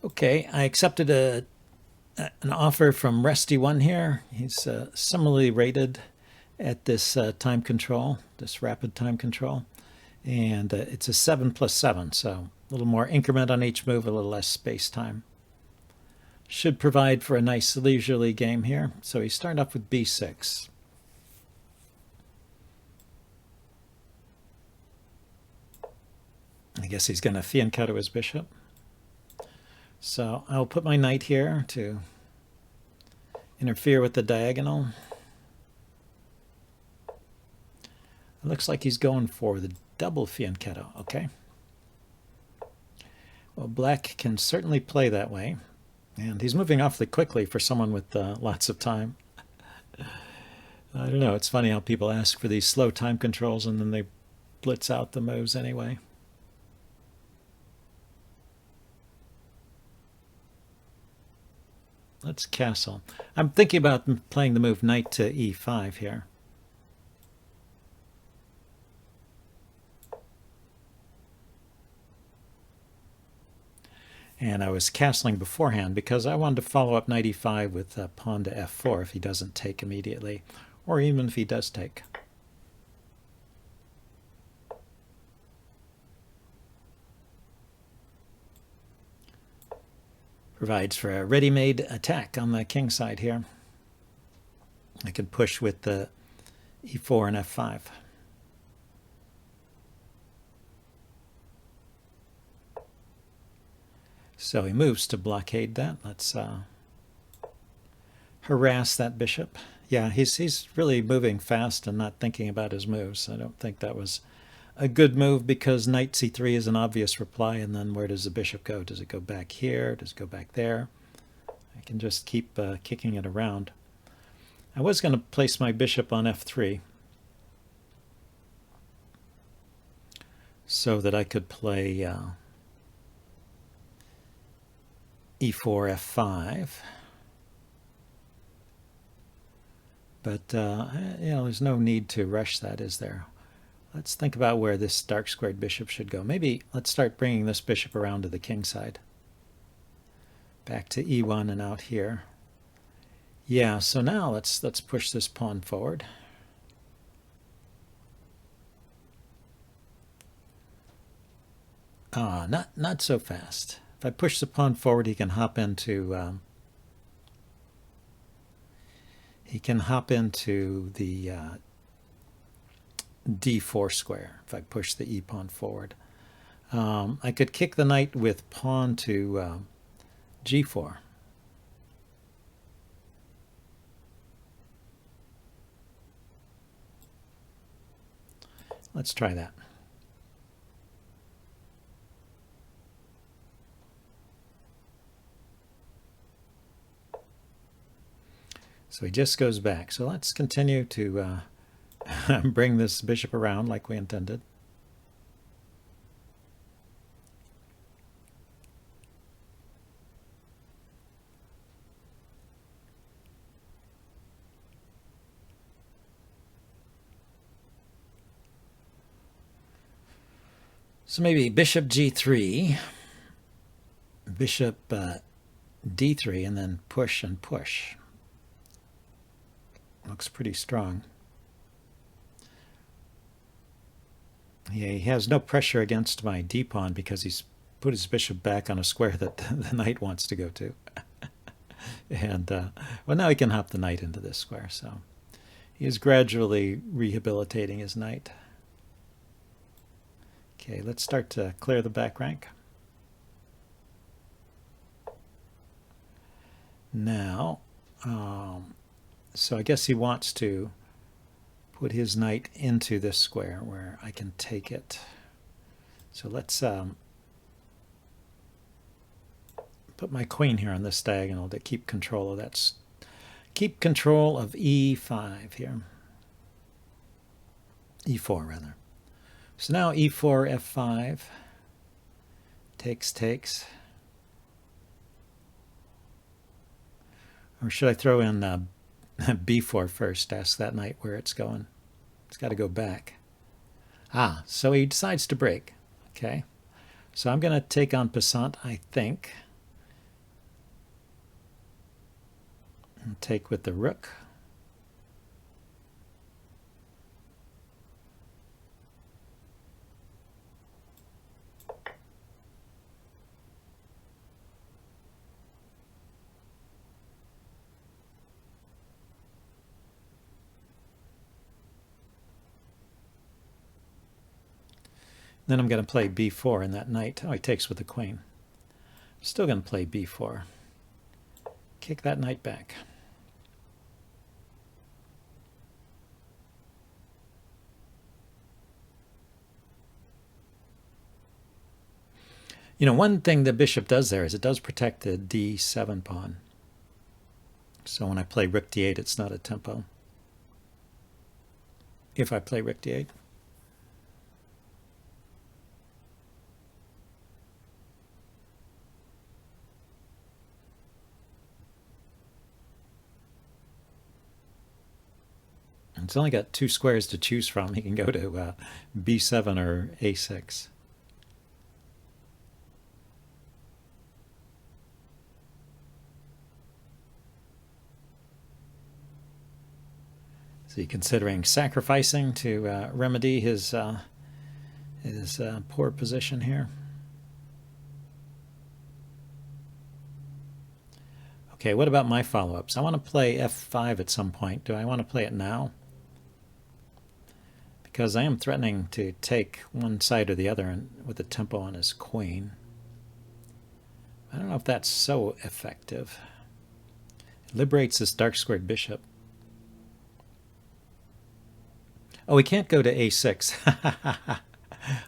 Okay, I accepted an offer from Resty One here. He's similarly rated at this time control, this rapid time control. And it's a 7+7, so a little more increment on each move, a little less space time. Should provide for a nice leisurely game here. So he's starting off with b6. I guess he's going to fianchetto his bishop. So I'll put my knight here to interfere with the diagonal. It looks like he's going for the double fianchetto, okay? Well, black can certainly play that way. And he's moving awfully quickly for someone with lots of time. I don't know, it's funny how people ask for these slow time controls and then they blitz out the moves anyway. Let's castle. I'm thinking about playing the move knight to e5 here. And I was castling beforehand because I wanted to follow up knight e5 with pawn to f4 if he doesn't take immediately, or even if he does take. Provides for a ready-made attack on the king side here. I could push with the e4 and f5. So he moves to blockade that. Let's harass that bishop. Yeah, he's really moving fast and not thinking about his moves. I don't think that was a good move because knight c3 is an obvious reply, and then where does the bishop go? Does it go back here? Does it go back there? I can just keep kicking it around. I was going to place my bishop on f3 so that I could play e4, f5. But, there's no need to rush that, is there? Let's think about where this dark squared bishop should go. Maybe let's start bringing this bishop around to the king side. Back to e1 and out here. Yeah, so now let's push this pawn forward. Not so fast. If I push the pawn forward, he can hop into the d4 square if I push the e pawn forward. I could kick the knight with pawn to g4. Let's try that. So he just goes back. So let's continue to bring this bishop around like we intended. So maybe bishop g3, bishop d3, and then push and push. Looks pretty strong. Yeah, he has no pressure against my d-pawn because he's put his bishop back on a square that the knight wants to go to. And, well, now he can hop the knight into this square, so he is gradually rehabilitating his knight. Okay, let's start to clear the back rank. Now, so I guess he wants to put his knight into this square where I can take it. So let's put my queen here on this diagonal to keep control of that. Keep control of e5 here. e4 rather. So now e4, f5, takes. Or should I throw in b4 first, ask that knight where it's going? It's got to go back. So he decides to break. Okay, so I'm going to take on passant, I think. And take with the rook. Then I'm going to play b4 in that knight. Oh, he takes with the queen. Still going to play b4. Kick that knight back. You know, one thing the bishop does there is it does protect the d7 pawn. So when I play rook d8, it's not a tempo. If I play rook d8. It's only got 2 squares to choose from. He can go to b7 or a6. Is he considering sacrificing to remedy his poor position here? Okay, what about my follow-ups? I want to play f5 at some point. Do I want to play it now? Because I am threatening to take one side or the other with the tempo on his queen. I don't know if that's so effective. It liberates this dark squared bishop. Oh, he can't go to a6.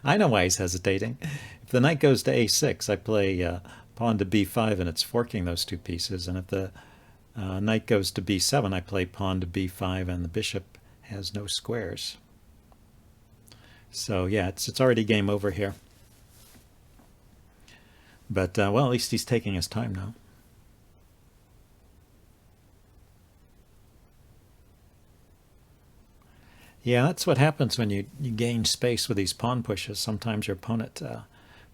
I know why he's hesitating. If the knight goes to a6, I play pawn to b5, and it's forking those 2 pieces. And if the knight goes to b7, I play pawn to b5, and the bishop has no squares. So yeah, it's already game over here. But well, at least he's taking his time now. Yeah, that's what happens when you gain space with these pawn pushes. Sometimes your opponent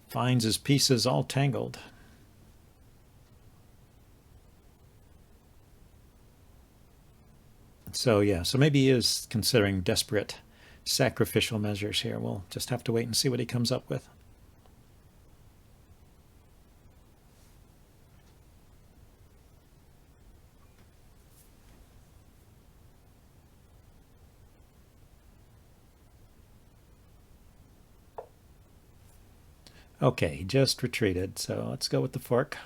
finds his pieces all tangled. So yeah, so maybe he is considering desperate sacrificial measures here. We'll just have to wait and see what he comes up with. Okay, he just retreated, so let's go with the fork.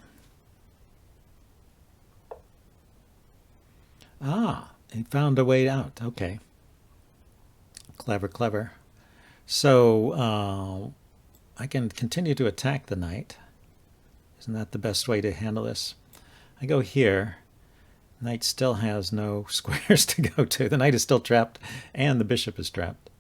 Ah, he found a way out. Okay. Clever, clever. So I can continue to attack the knight. Isn't that the best way to handle this? I go here. Knight still has no squares to go to. The knight is still trapped, and the bishop is trapped.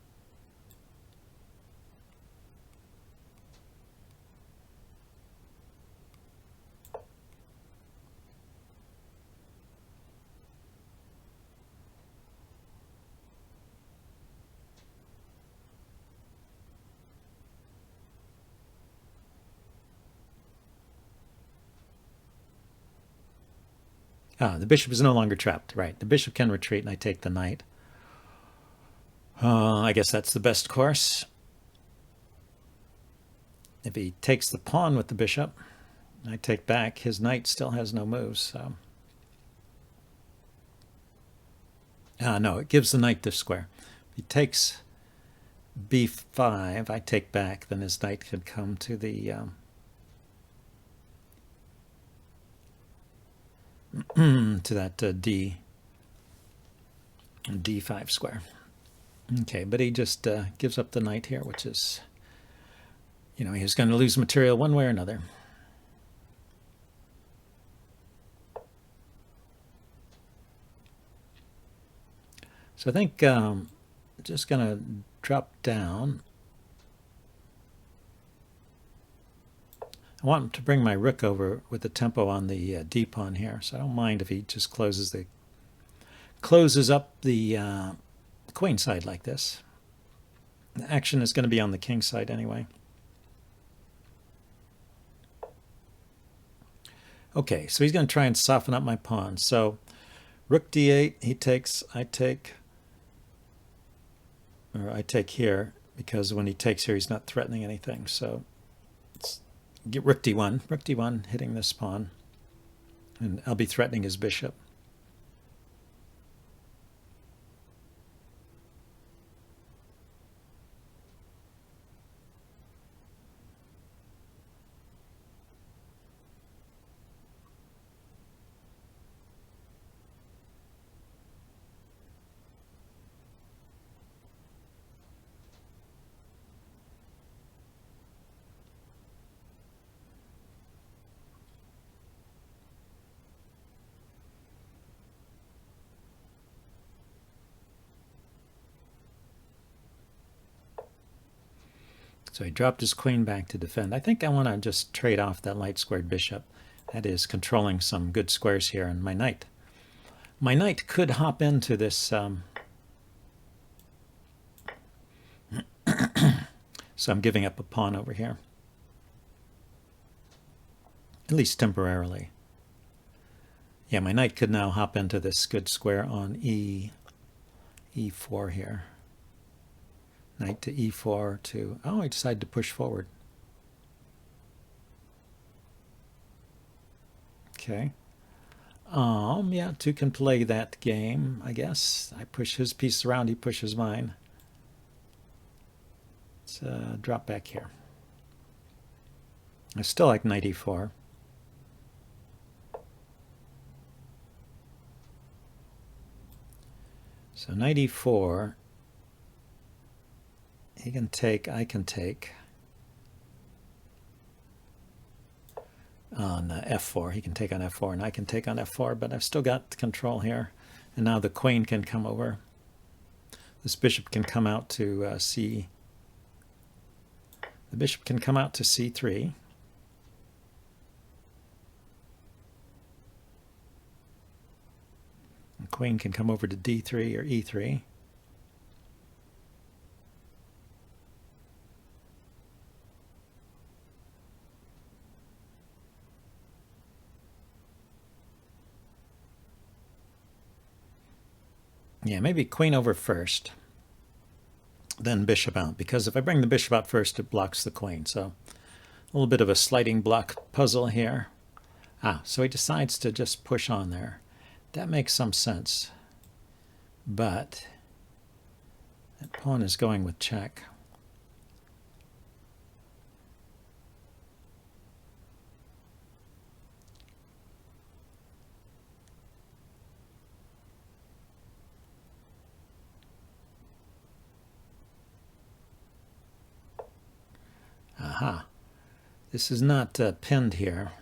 Ah, the bishop is no longer trapped. Right, the bishop can retreat, and I take the knight. I guess that's the best course. If he takes the pawn with the bishop, I take back. His knight still has no moves. So. No, it gives the knight this square. If he takes b5, I take back, then his knight could come to the to that d5 square. Okay, but he just gives up the knight here, which is, you know, he's going to lose material one way or another. So I think I'm just going to drop down. I want to bring my rook over with the tempo on the d pawn here, so I don't mind if he just closes up the queen side like this. The action is going to be on the king side anyway. Okay, so he's going to try and soften up my pawn. So Rook d8, he takes, I take, or I take here, because when he takes here, he's not threatening anything. So let's get rook d1 hitting this pawn, and I'll be threatening his bishop. So he dropped his queen back to defend. I think I want to just trade off that light squared bishop. That is controlling some good squares here, and my knight. My knight could hop into this. So I'm giving up a pawn over here, at least temporarily. Yeah, my knight could now hop into this good square on e4 here. Knight to e4 to, oh, I decided to push forward. Okay. Yeah, two can play that game, I guess. I push his piece around, he pushes mine. Let's drop back here. I still like knight e4. So knight e4. He can take, I can take. On f4, he can take on f4, and I can take on f4, but I've still got control here. And now the queen can come over. This bishop can come out to c. The bishop can come out to c3. The queen can come over to d3 or e3. Yeah, maybe queen over first, then bishop out, because if I bring the bishop out first, it blocks the queen. So a little bit of a sliding block puzzle here. So he decides to just push on there. That makes some sense. But that pawn is going with check. Aha. This is not pinned here.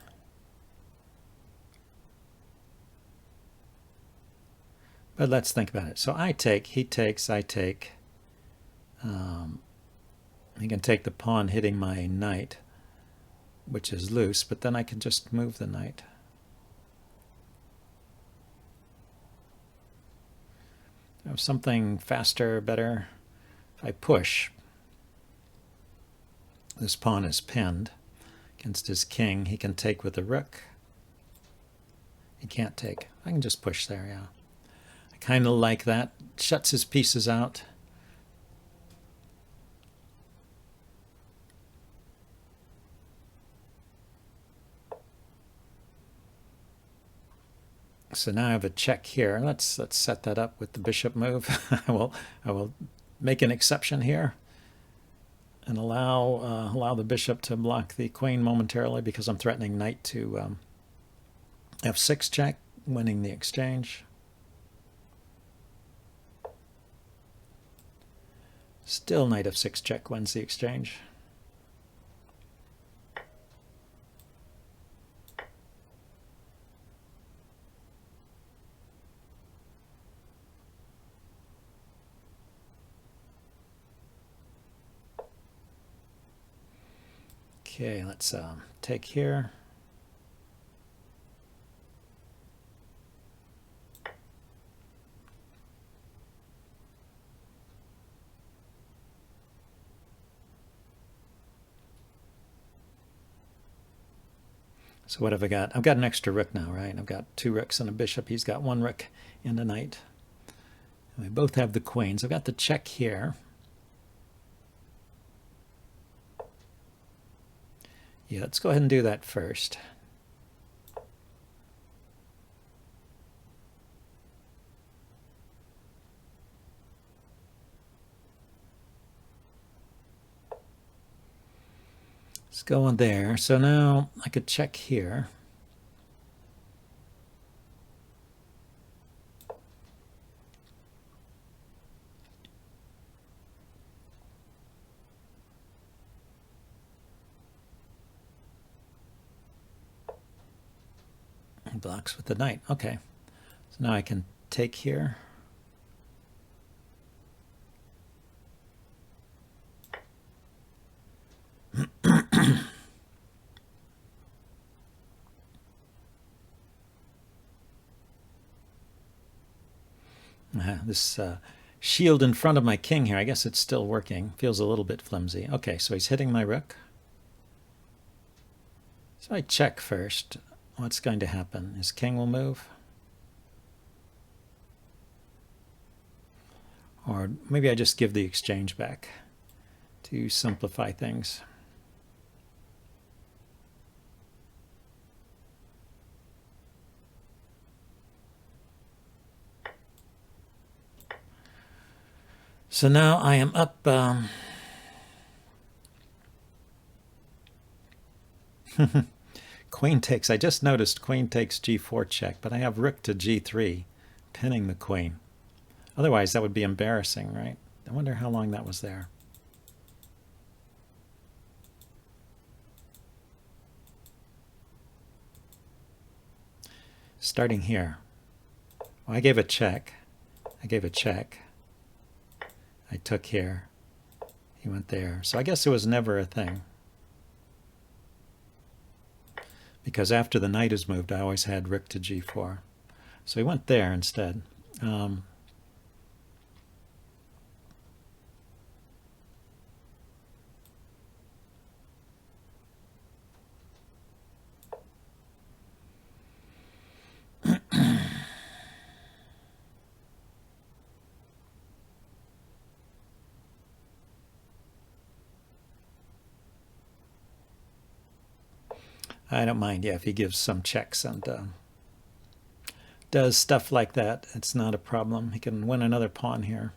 But let's think about it. So I take, he takes, I take. He can take the pawn hitting my knight, which is loose, but then I can just move the knight. I have something faster, better. If I push, this pawn is pinned against his king. He can take with the rook. He can't take. I can just push there, yeah. I kind of like that. Shuts his pieces out. So now I have a check here. Let's set that up with the bishop move. I will make an exception here and allow the bishop to block the queen momentarily, because I'm threatening knight to f6 check, winning the exchange. Still knight f6 check wins the exchange. Okay, let's take here. So what have I got? I've got an extra rook now, right? I've got 2 rooks and a bishop. He's got 1 rook and a knight. And we both have the queens. I've got the check here. Yeah, let's go ahead and do that first. Let's go on there. So now I could check here. Blocks with the knight. Okay. So now I can take here. This shield in front of my king here, I guess it's still working. Feels a little bit flimsy. Okay, so he's hitting my rook. So I check first. What's going to happen? His king will move. Or maybe I just give the exchange back to simplify things. So now I am up queen takes. I just noticed queen takes g4 check, but I have rook to g3, pinning the queen. Otherwise, that would be embarrassing, right? I wonder how long that was there. Starting here. Well, I gave a check. I gave a check. I took here. He went there. So I guess it was never a thing. Because after the knight is moved, I always had rook to g4. So he went there instead. I don't mind, yeah, if he gives some checks and does stuff like that. It's not a problem. He can win another pawn here.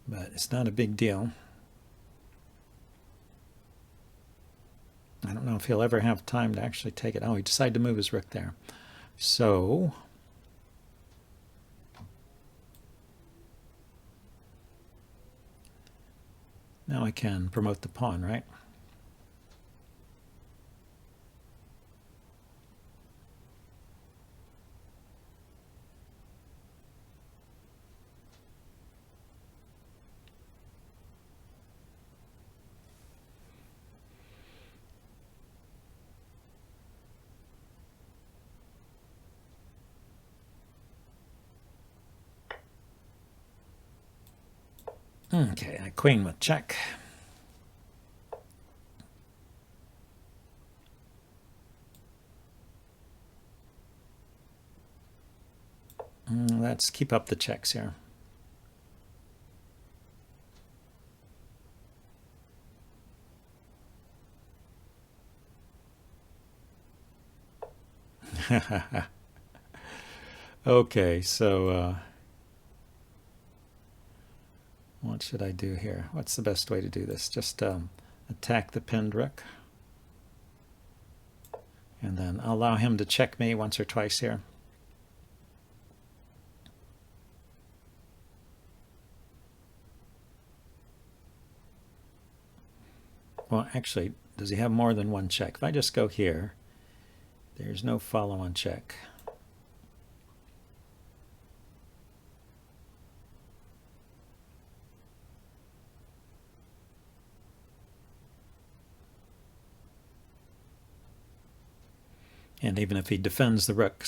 But it's not a big deal. I don't know if he'll ever have time to actually take it. Oh, he decided to move his rook there. So now I can promote the pawn, right? Okay, a queen with check. Let's keep up the checks here. Okay, so what should I do here? What's the best way to do this? Just attack the pinned rook. And then I'll allow him to check me once or twice here. Well, actually, does he have more than one check? If I just go here, there's no follow-on check. And even if he defends the rook,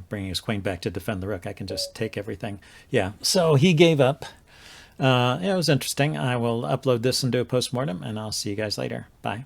bringing his queen back to defend the rook, I can just take everything. Yeah, so he gave up. It was interesting. I will upload this and do a postmortem, and I'll see you guys later. Bye.